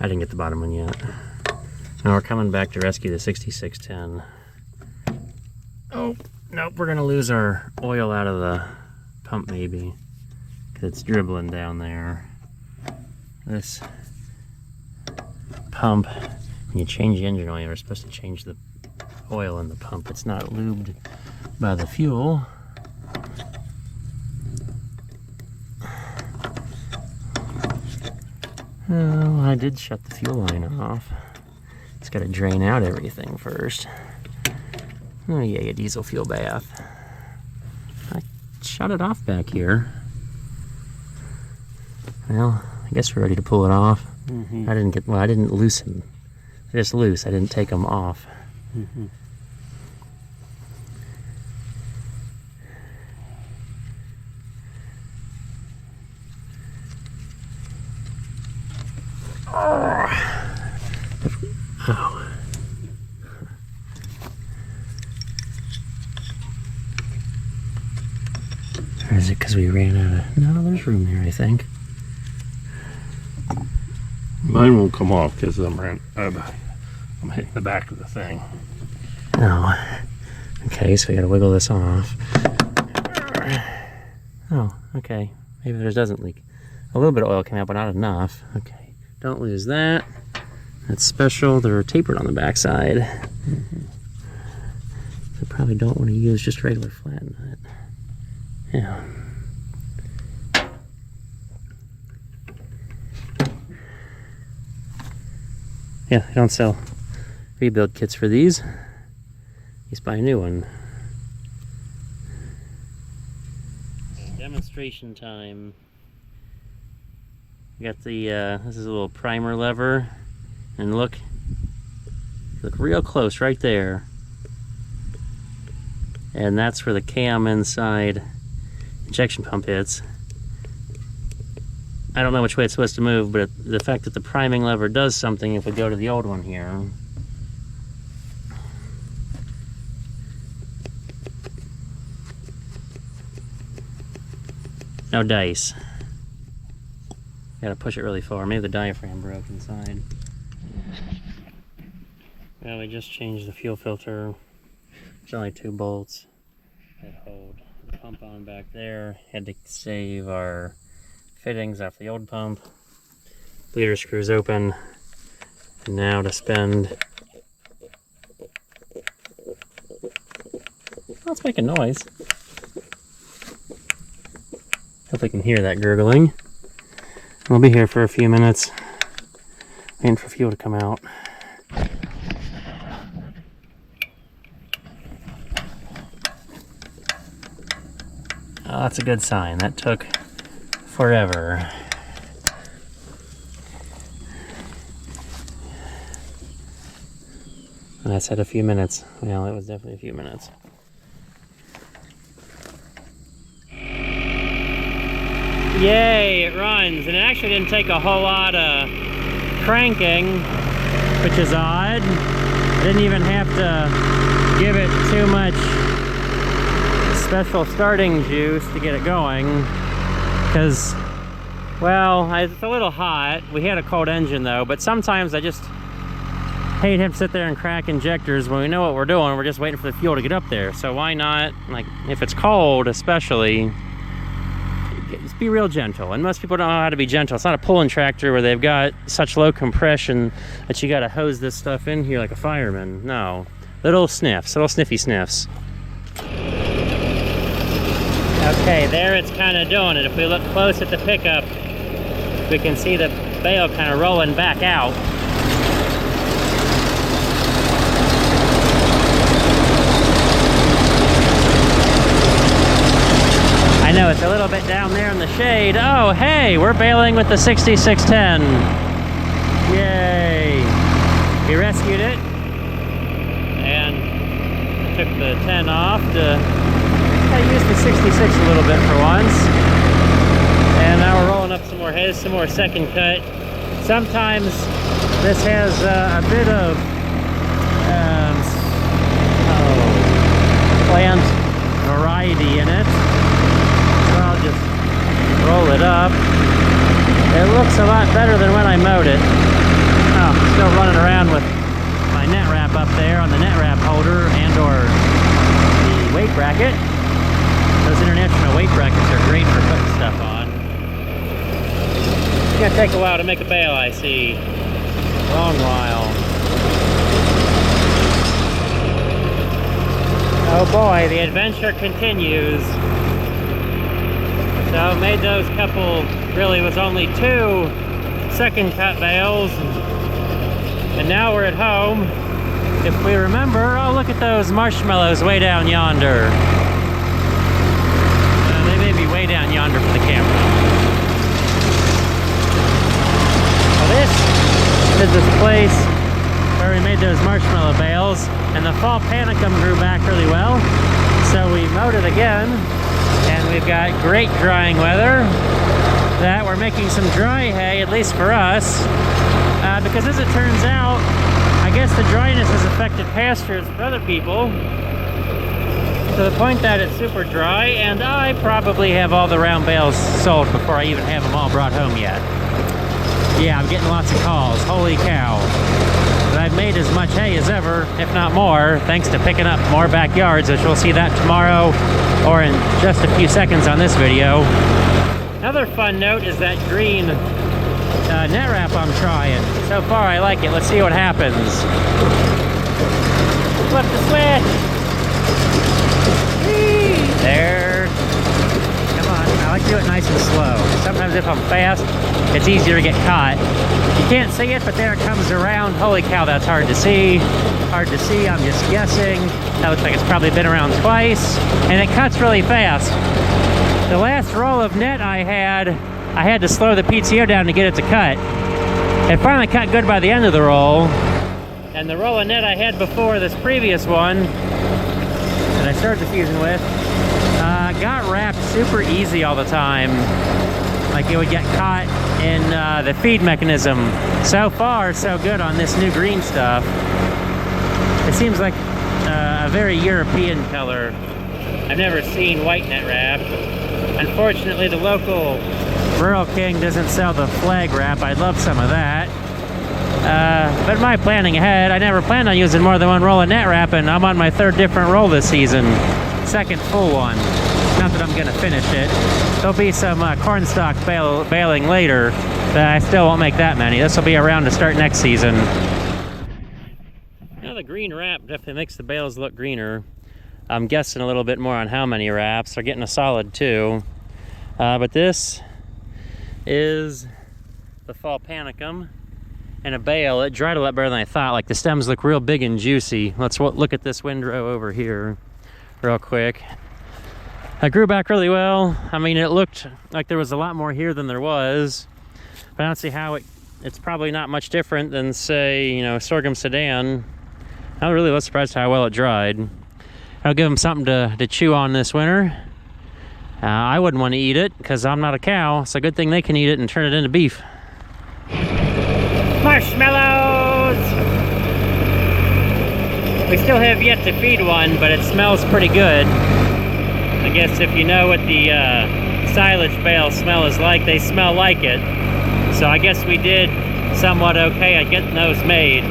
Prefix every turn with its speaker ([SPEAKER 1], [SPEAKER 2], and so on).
[SPEAKER 1] I didn't get the bottom one yet. Now we're coming back to rescue the 6610. Oh, nope, we're gonna lose our oil out of the pump maybe, because it's dribbling down there. This pump, when you change the engine oil, you're supposed to change the oil in the pump. It's not lubed by the fuel. Well, I did shut the fuel line off. It's got to drain out everything first. Oh yeah, a diesel fuel bath. I shut it off back here. Well, I guess we're ready to pull it off.
[SPEAKER 2] Mm-hmm.
[SPEAKER 1] I didn't loosen. They're just loose. I didn't take them off.
[SPEAKER 2] Mm-hmm.
[SPEAKER 1] Oh. Or is it because we ran out of... No, there's room there, I think.
[SPEAKER 2] Mine won't come off because I'm hitting the back of the thing.
[SPEAKER 1] Oh. Okay, so we gotta wiggle this off. Oh, okay. Maybe there doesn't leak. A little bit of oil came out, but not enough. Okay, don't lose that. That's special. They're tapered on the backside.
[SPEAKER 2] Mm-hmm.
[SPEAKER 1] So probably don't want to use just regular flat nut. Yeah. Yeah, they don't sell rebuild kits for these. Just buy a new one. Demonstration time. We got the, this is a little primer lever. And look real close right there. And that's where the cam inside injection pump hits. I don't know which way it's supposed to move, but the fact that the priming lever does something if we go to the old one here. No dice. Gotta push it really far. Maybe the diaphragm broke inside. Well, we just changed the fuel filter. There's only 2 bolts that hold the pump on back there. Had to save our fittings off the old pump. Bleeder screws open. And now to spend... Oh, it's making noise. Hope we can hear that gurgling. We'll be here for a few minutes, waiting for fuel to come out. Oh, that's a good sign. That took forever. And I said a few minutes. Well, it was definitely a few minutes. Yay, it runs. And it actually didn't take a whole lot of cranking, which is odd. I didn't even have to give it too much special starting juice to get it going. Because, well, it's a little hot. We had a cold engine though, but sometimes I just hate to sit there and crack injectors when we know what we're doing. We're just waiting for the fuel to get up there. So why not, like, if it's cold especially, just be real gentle. And most people don't know how to be gentle. It's not a pulling tractor where they've got such low compression that you got to hose this stuff in here like a fireman. No, little sniffs, little sniffy sniffs. Okay, there it's kind of doing it. If we look close at the pickup, we can see the bale kind of rolling back out. I know it's a little bit down there in the shade. Oh, hey, we're bailing with the 6610. Yay. We rescued it and took the 10 off to I used the 66 a little bit for once. And now we're rolling up some more heads, some more second cut. Sometimes this has a bit of plant variety in it. So I'll just roll it up. It looks a lot better than when I mowed it. still running around with my net wrap up there on the net wrap holder and or the weight bracket. Those international weight brackets are great for putting stuff on. It's gonna take a while to make a bail, I see. Long while. Oh boy, the adventure continues. So made those couple, really was only 2 second cut bales. And now we're at home. If we remember, oh look at those marshmallows way down yonder. They may be way down yonder for the camera. Well, this is this place where we made those marshmallow bales, and the fall panicum grew back really well. So we mowed it again, and we've got great drying weather. That we're making some dry hay, at least for us, because as it turns out, I guess the dryness has affected pastures for other people to the point that it's super dry, and I probably have all the round bales sold before I even have them all brought home yet. Yeah, I'm getting lots of calls, holy cow. But I've made as much hay as ever, if not more, thanks to picking up more backyards, which we'll see that tomorrow or in just a few seconds on this video. Another fun note is that green net wrap I'm trying. So far I like it. Let's see what happens. Flip the switch. Whee! There. Come on. I like to do it nice and slow. Sometimes if I'm fast, it's easier to get caught. You can't see it, but there it comes around. Holy cow, that's hard to see. Hard to see, I'm just guessing. That looks like it's probably been around twice. And it cuts really fast. The last roll of net I had to slow the PTO down to get it to cut. It finally cut good by the end of the roll. And the roll of net I had before this previous one that I started the season with got wrapped super easy all the time. Like it would get caught in the feed mechanism. So far, so good on this new green stuff. It seems like a very European color. I've never seen white net wrap. Unfortunately, the local Rural King doesn't sell the flag wrap. I'd love some of that. But my planning ahead, I never planned on using more than one roll of net wrap, and I'm on my 3rd different roll this season. 2nd full one. Not that I'm gonna finish it. There'll be some cornstalk baling later, but I still won't make that many. This will be around to start next season. Now the green wrap definitely makes the bales look greener. I'm guessing a little bit more on how many wraps. They're getting a solid 2. But this is the fall panicum and a bale. It dried a lot better than I thought. Like the stems look real big and juicy. Let's look at this windrow over here real quick. It grew back really well. I mean, it looked like there was a lot more here than there was. But I don't see how it's probably not much different than, say, you know, sorghum Sudan. I was really surprised how well it dried. I'll give them something to chew on this winter. I wouldn't want to eat it because I'm not a cow. It's a good thing they can eat it and turn it into beef. Marshmallows! We still have yet to feed one, but it smells pretty good. I guess if you know what the silage bale smell is like, they smell like it. So I guess we did somewhat okay at getting those made.